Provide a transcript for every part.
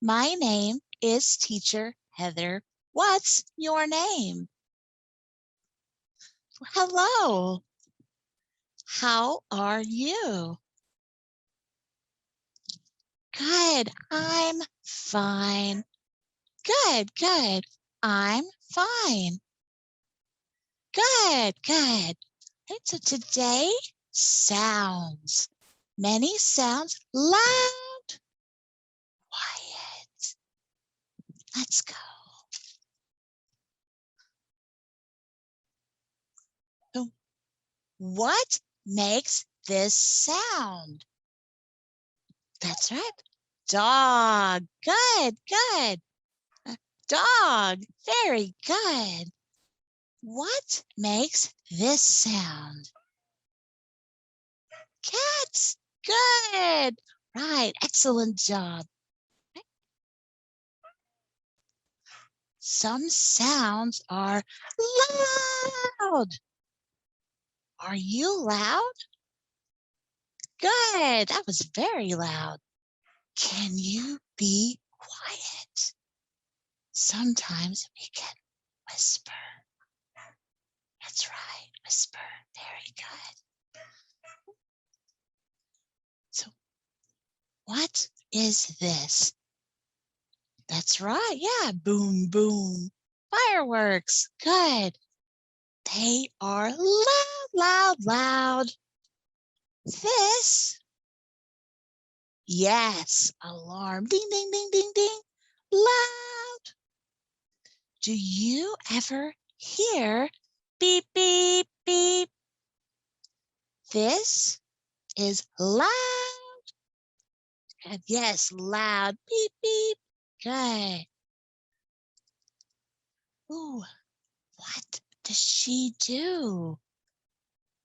My name is Teacher Heather. What's your name? Hello. How are you? Good. I'm fine. Good, good. I'm fine. Good, good. Okay, so today, sounds. Many sounds. Loud, quiet. Let's go. So what makes this sound? That's right. Dog. Good, good. Dog. Very good. What makes this sound? Cats. Good. Right. Excellent job. Some sounds are loud. Are you loud? Good. That was very loud. Can you be quiet? Sometimes we can whisper. That's right. Whisper. Very good. So what is this? That's right. Yeah. Boom, boom. Fireworks. Good. They are loud, loud, loud. This. Yes. Alarm. Ding, ding, ding, ding, ding. Loud. Do you ever hear beep, beep, beep? This is loud. And yes, loud. Beep, beep. Good. Ooh, what does she do?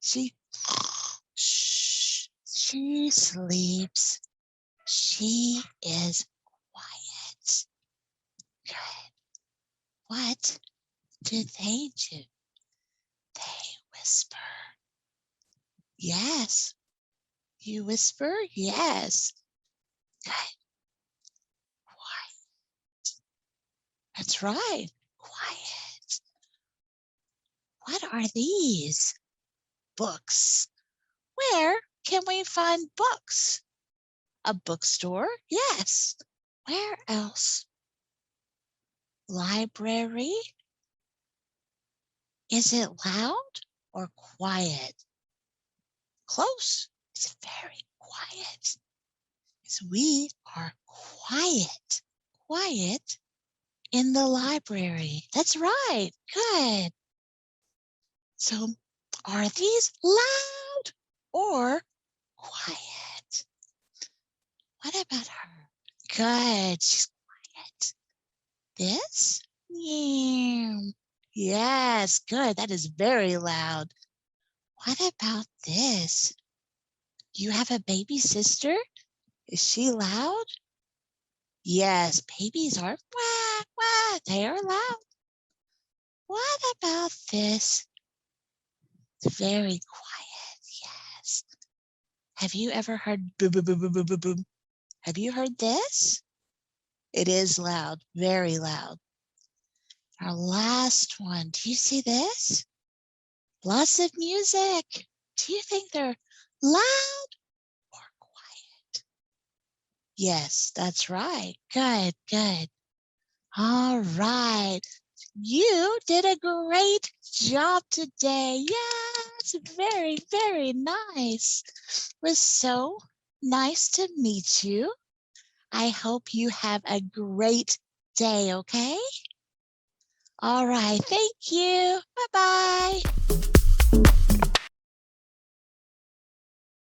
She she sleeps. She is quiet. Good. What do they do? They whisper. Yes. You whisper? Yes. Good. Quiet. That's right. Quiet. What are these? Books. Where can we find books? A bookstore? Yes. Where else? Library? Is it loud or quiet? Close. It's very quiet. So we are quiet. Quiet in the library. That's right. Good. So are these loud or quiet? What about her? Good. She's quiet. This? Yeah. Yes, good. That is very loud. What about this? You have a baby sister? Is she loud? Yes, babies are wah, wah. They are loud. What about this? It's very quiet. Yes. Have you ever heard boom, boom, boom, boom, boom, boom, boom? Have you heard this? It is loud, very loud. Our last one. Do you see this? Lots of music. Do you think they're loud or quiet? Yes, that's right. Good, good. All right. You did a great job today. Yes, very, very nice. It was so nice to meet you. I hope you have a great day, okay? All right. Thank you. Bye-bye.